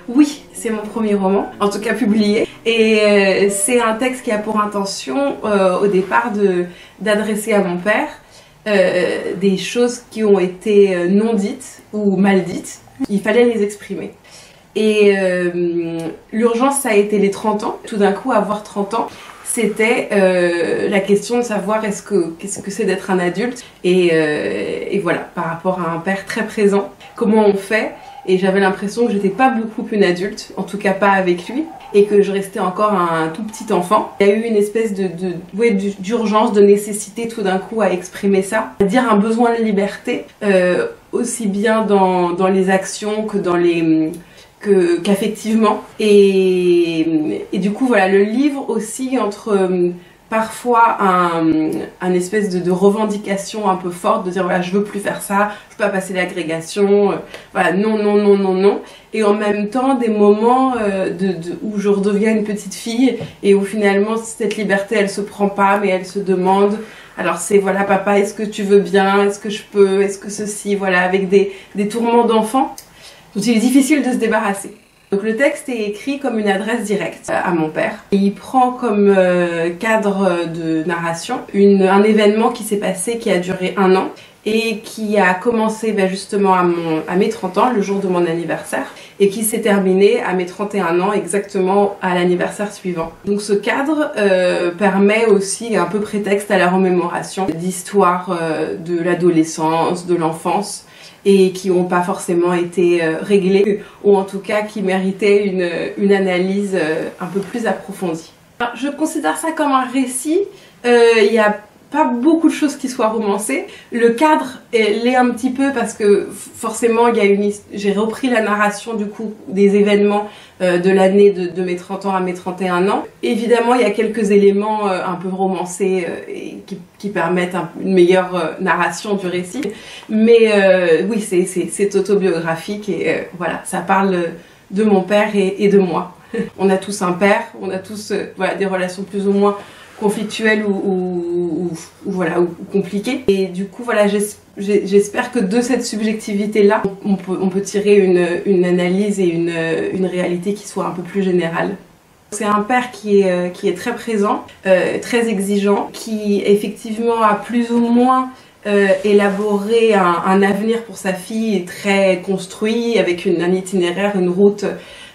Oui, c'est mon premier roman, en tout cas publié. Et c'est un texte qui a pour intention au départ d'adresser à mon père des choses qui ont été non dites ou mal dites. Il fallait les exprimer. Et l'urgence, ça a été les 30 ans. Tout d'un coup, avoir 30 ans, c'était la question de savoir qu'est-ce que c'est d'être un adulte. Et voilà, par rapport à un père très présent, comment on fait. Et j'avais l'impression que j'étais pas beaucoup une adulte, en tout cas pas avec lui, et que je restais encore un tout petit enfant. Il y a eu une espèce d'urgence, de nécessité tout d'un coup à exprimer ça, à dire un besoin de liberté, aussi bien dans les actions que dans les... qu'affectivement. Et du coup, voilà, le livre aussi entre... parfois un espèce de revendication un peu forte, de dire voilà, je veux plus faire ça, je peux pas passer l'agrégation, voilà, non, non, non, non, non. Et en même temps, des moments où je redeviens une petite fille et où finalement cette liberté, elle se prend pas, mais elle se demande. Alors c'est voilà, papa, est-ce que tu veux bien, est-ce que je peux, est-ce que ceci, voilà, avec des tourments d'enfant dont il est difficile de se débarrasser. Donc le texte est écrit comme une adresse directe à mon père. Et il prend comme cadre de narration un événement qui s'est passé, qui a duré 1 an et qui a commencé justement à mes 30 ans, le jour de mon anniversaire, et qui s'est terminé à mes 31 ans, exactement à l'anniversaire suivant. Donc ce cadre permet aussi un peu prétexte à la remémoration d'histoires de l'adolescence, de l'enfance, et qui n'ont pas forcément été réglés, ou en tout cas qui méritaient une analyse un peu plus approfondie. Alors, je considère ça comme un récit, il n'y a pas beaucoup de choses qui soient romancées. Le cadre l'est un petit peu parce que forcément j'ai repris la narration du coup des événements de l'année de mes 30 ans à mes 31 ans. Évidemment, il y a quelques éléments un peu romancés et qui permettent une meilleure narration du récit. Mais oui, c'est autobiographique et voilà, ça parle de mon père et de moi. On a tous un père, on a tous voilà, des relations plus ou moins conflictuelles ou compliquées. Et du coup, voilà, j'espère que de cette subjectivité-là, on peut tirer une analyse et une réalité qui soit un peu plus générale. C'est un père qui est très présent, très exigeant, qui effectivement a plus ou moins élaboré un avenir pour sa fille très construit, avec un itinéraire, une route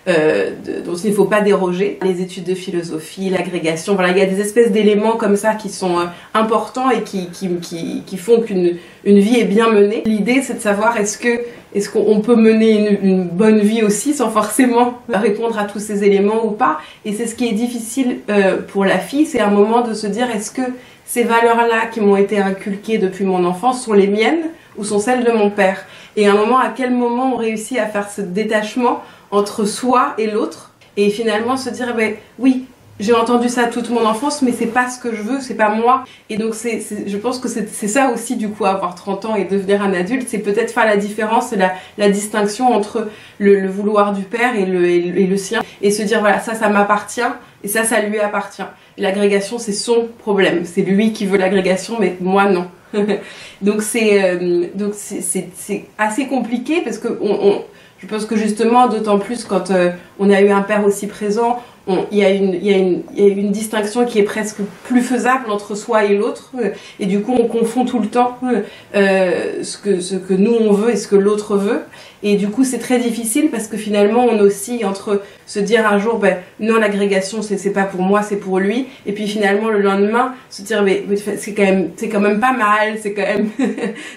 dont il ne faut pas déroger. Les études de philosophie, l'agrégation, voilà, il y a des espèces d'éléments comme ça qui sont importants et qui font qu'une vie est bien menée. L'idée, c'est de savoir est-ce qu'on peut mener une bonne vie aussi sans forcément répondre à tous ces éléments ou pas. Et c'est ce qui est difficile pour la fille, c'est un moment de se dire est-ce que ces valeurs-là qui m'ont été inculquées depuis mon enfance sont les miennes ou sont celles de mon père? Et à un moment, à quel moment on réussit à faire ce détachement entre soi et l'autre, et finalement se dire oui, j'ai entendu ça toute mon enfance, mais c'est pas ce que je veux, c'est pas moi. Et donc je pense que c'est ça aussi du coup, avoir 30 ans et devenir un adulte, c'est peut-être faire la différence, la distinction entre le vouloir du père et le sien, et se dire voilà, ça m'appartient et ça lui appartient. L'agrégation, c'est son problème, c'est lui qui veut l'agrégation, mais moi non. Donc c'est assez compliqué parce que je pense que justement, d'autant plus quand on a eu un père aussi présent, il y a une distinction qui est presque plus faisable entre soi et l'autre, et du coup on confond tout le temps ce que nous on veut et ce que l'autre veut, et du coup c'est très difficile parce que finalement on oscille entre se dire un jour non, l'agrégation c'est pas pour moi, c'est pour lui, et puis finalement le lendemain se dire mais c'est quand même pas mal, c'est quand même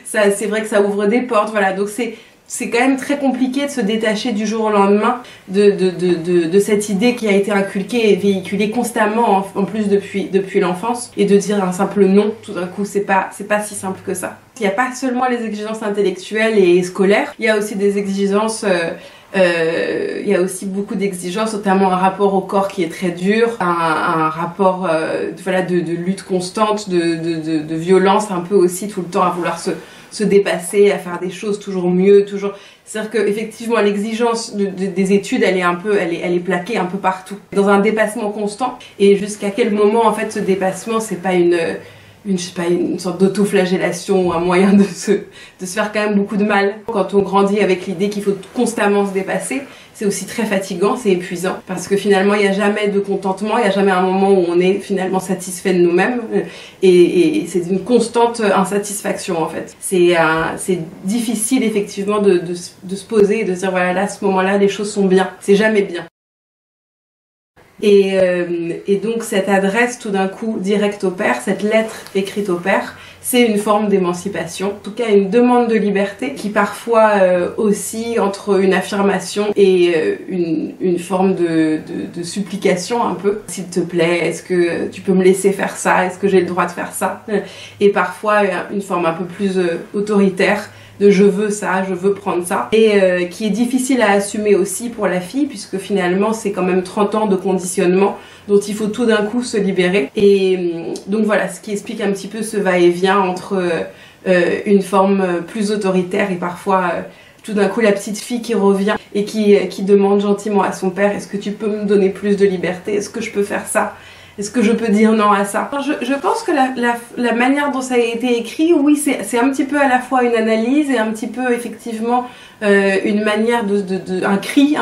ça, c'est vrai que ça ouvre des portes, voilà. Donc c'est quand même très compliqué de se détacher du jour au lendemain de cette idée qui a été inculquée et véhiculée constamment en plus depuis l'enfance, et de dire un simple non tout d'un coup, c'est pas si simple que ça. Il n'y a pas seulement les exigences intellectuelles et scolaires, il y a aussi des exigences il y a aussi beaucoup d'exigences, notamment un rapport au corps qui est très dur, un rapport voilà, de lutte constante, de violence un peu aussi tout le temps, à vouloir se dépasser, à faire des choses toujours mieux, toujours. C'est-à-dire que effectivement l'exigence des études, elle est plaquée un peu partout, dans un dépassement constant. Et jusqu'à quel moment en fait ce dépassement, c'est pas je sais pas, une sorte d'autoflagellation ou un moyen de se faire quand même beaucoup de mal. Quand on grandit avec l'idée qu'il faut constamment se dépasser, c'est aussi très fatigant, c'est épuisant. Parce que finalement, il n'y a jamais de contentement, il n'y a jamais un moment où on est finalement satisfait de nous-mêmes. Et c'est une constante insatisfaction en fait. C'est difficile effectivement de se poser et de se dire voilà, là, à ce moment-là, les choses sont bien. C'est jamais bien. Et donc cette adresse tout d'un coup directe au Père, cette lettre écrite au Père, c'est une forme d'émancipation, en tout cas une demande de liberté qui parfois oscille entre une affirmation et une forme de supplication un peu. S'il te plaît, est-ce que tu peux me laisser faire ça? Est-ce que j'ai le droit de faire ça? Et parfois une forme un peu plus autoritaire de je veux ça, je veux prendre ça, et qui est difficile à assumer aussi pour la fille puisque finalement c'est quand même 30 ans de conditionnement dont il faut tout d'un coup se libérer. Et donc voilà, ce qui explique un petit peu ce va-et-vient entre une forme plus autoritaire et parfois tout d'un coup la petite fille qui revient et qui demande gentiment à son père est-ce que tu peux me donner plus de liberté, est-ce que je peux faire ça? Est-ce que je peux dire non à ça? Je pense que la manière dont ça a été écrit, oui, c'est un petit peu à la fois une analyse et un petit peu effectivement une manière un cri,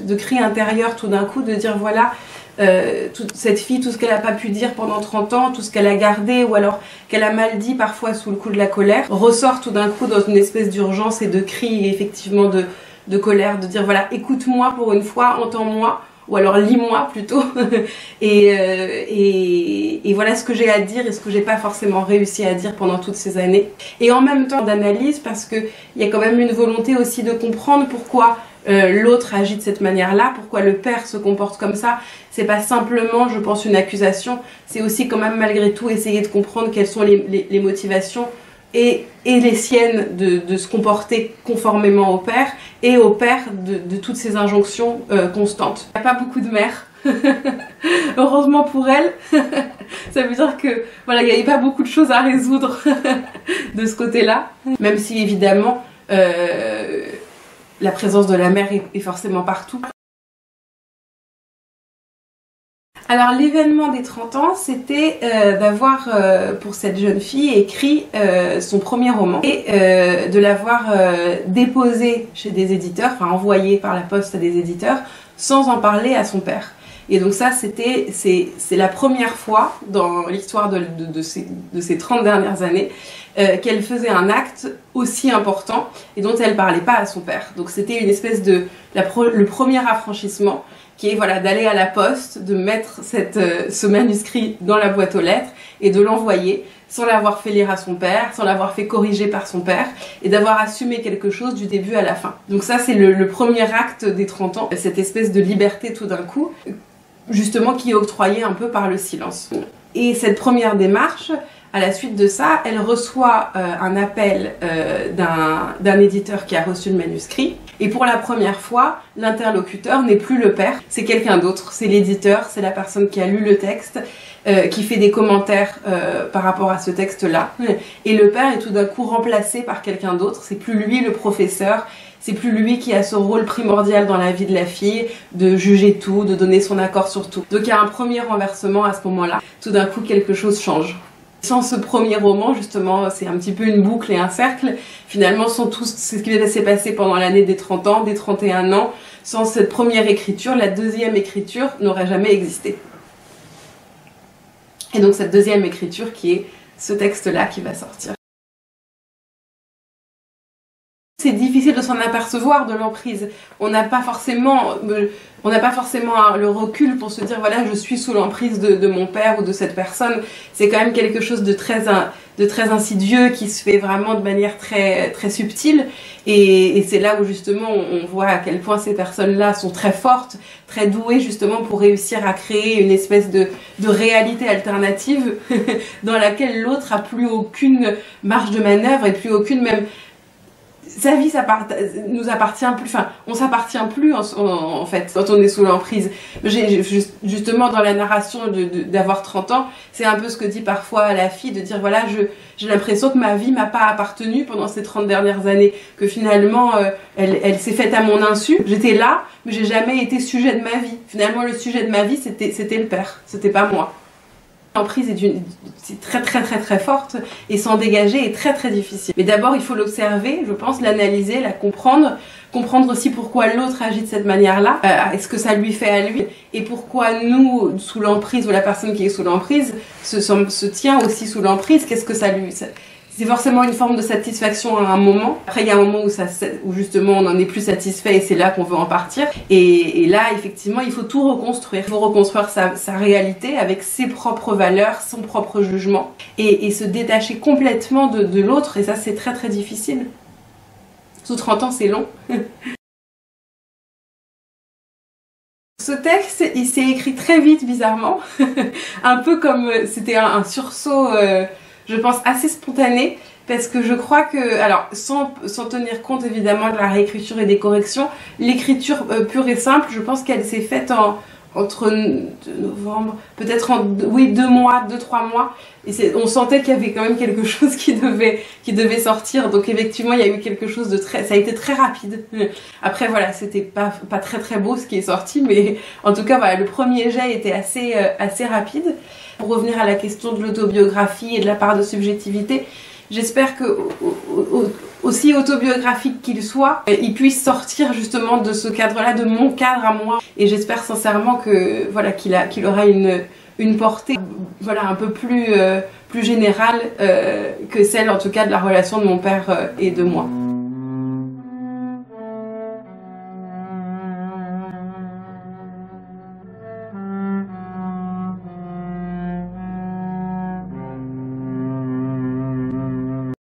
de cri intérieur tout d'un coup, de dire voilà, cette fille, tout ce qu'elle n'a pas pu dire pendant 30 ans, tout ce qu'elle a gardé ou alors qu'elle a mal dit parfois sous le coup de la colère, ressort tout d'un coup dans une espèce d'urgence et de cri effectivement de colère, de dire voilà, écoute-moi pour une fois, entends-moi. Ou alors lis-moi plutôt et voilà ce que j'ai à dire et ce que j'ai pas forcément réussi à dire pendant toutes ces années, et en même temps d'analyse parce que il y a quand même une volonté aussi de comprendre pourquoi l'autre agit de cette manière-là, pourquoi le père se comporte comme ça. C'est pas simplement, je pense, une accusation, c'est aussi quand même malgré tout essayer de comprendre quelles sont les motivations et les siennes de se comporter conformément au père et au père de toutes ces injonctions constantes. Il n'y a pas beaucoup de mères, heureusement pour elle. Ça veut dire que voilà, il n'y avait pas beaucoup de choses à résoudre de ce côté-là, même si évidemment la présence de la mère est forcément partout. Alors l'événement des 30 ans, c'était d'avoir pour cette jeune fille écrit son premier roman et de l'avoir déposé chez des éditeurs, enfin envoyé par la poste à des éditeurs, sans en parler à son père. Et donc ça, c'est la première fois dans l'histoire de ces 30 dernières années qu'elle faisait un acte aussi important et dont elle parlait pas à son père. Donc c'était une espèce le premier affranchissement, qui est voilà, d'aller à la poste, de mettre ce manuscrit dans la boîte aux lettres et de l'envoyer sans l'avoir fait lire à son père, sans l'avoir fait corriger par son père, et d'avoir assumé quelque chose du début à la fin. Donc ça, c'est le premier acte des 30 ans, cette espèce de liberté tout d'un coup, justement qui est octroyée un peu par le silence. Et cette première démarche, à la suite de ça, elle reçoit un appel d'un éditeur qui a reçu le manuscrit. Et pour la première fois, l'interlocuteur n'est plus le père, c'est quelqu'un d'autre, c'est l'éditeur, c'est la personne qui a lu le texte, qui fait des commentaires par rapport à ce texte-là. Et le père est tout d'un coup remplacé par quelqu'un d'autre, c'est plus lui le professeur, c'est plus lui qui a ce rôle primordial dans la vie de la fille, de juger tout, de donner son accord sur tout. Donc il y a un premier renversement à ce moment-là, tout d'un coup quelque chose change. Sans ce premier roman, justement, c'est un petit peu une boucle et un cercle. Finalement, c'est ce qui s'est passé pendant l'année des 30 ans, des 31 ans. Sans cette première écriture, la deuxième écriture n'aurait jamais existé. Et donc cette deuxième écriture qui est ce texte-là qui va sortir. C'est difficile de s'en apercevoir de l'emprise. On n'a pas forcément le recul pour se dire voilà, je suis sous l'emprise de mon père ou de cette personne. C'est quand même quelque chose de très insidieux qui se fait vraiment de manière très, très subtile. Et c'est là où justement on voit à quel point ces personnes-là sont très fortes, très douées justement pour réussir à créer une espèce de réalité alternative dans laquelle l'autre a plus aucune marge de manœuvre et plus aucune même... Sa vie nous appartient plus, enfin on s'appartient plus en fait quand on est sous l'emprise. Justement dans la narration d'avoir 30 ans, c'est un peu ce que dit parfois la fille, de dire voilà, j'ai l'impression que ma vie m'a pas appartenu pendant ces 30 dernières années, que finalement elle s'est faite à mon insu, j'étais là mais j'ai jamais été sujet de ma vie. Finalement le sujet de ma vie c'était le père, c'était pas moi. L'emprise c'est très forte et s'en dégager est très difficile. Mais d'abord il faut l'observer, je pense, l'analyser, la comprendre aussi pourquoi l'autre agit de cette manière-là, est-ce que ça lui fait à lui, et pourquoi nous, sous l'emprise, ou la personne qui est sous l'emprise, se tient aussi sous l'emprise, qu'est-ce que ça lui... C'est forcément une forme de satisfaction à un moment. Après, il y a un moment où justement on n'en est plus satisfait et c'est là qu'on veut en partir. Et là, effectivement, il faut tout reconstruire. Il faut reconstruire sa réalité avec ses propres valeurs, son propre jugement et se détacher complètement de l'autre. Et ça, c'est très difficile. Sous 30 ans, c'est long. Ce texte, il s'est écrit très vite, bizarrement. Un peu comme c'était un sursaut... je pense assez spontané, parce que je crois que, alors sans tenir compte évidemment de la réécriture et des corrections, l'écriture pure et simple, je pense qu'elle s'est faite entre novembre, peut-être en 2 mois, 2-3 mois, et on sentait qu'il y avait quand même quelque chose qui devait sortir, donc effectivement il y a eu quelque chose de ça a été très rapide. Après voilà, c'était pas très beau ce qui est sorti, mais en tout cas voilà, le premier jet était assez rapide. Pour revenir à la question de l'autobiographie et de la part de subjectivité, j'espère que, aussi autobiographique qu'il soit, il puisse sortir justement de ce cadre-là, de mon cadre à moi. Et j'espère sincèrement que voilà, qu'il aura une portée voilà, un peu plus générale que celle en tout cas de la relation de mon père et de moi.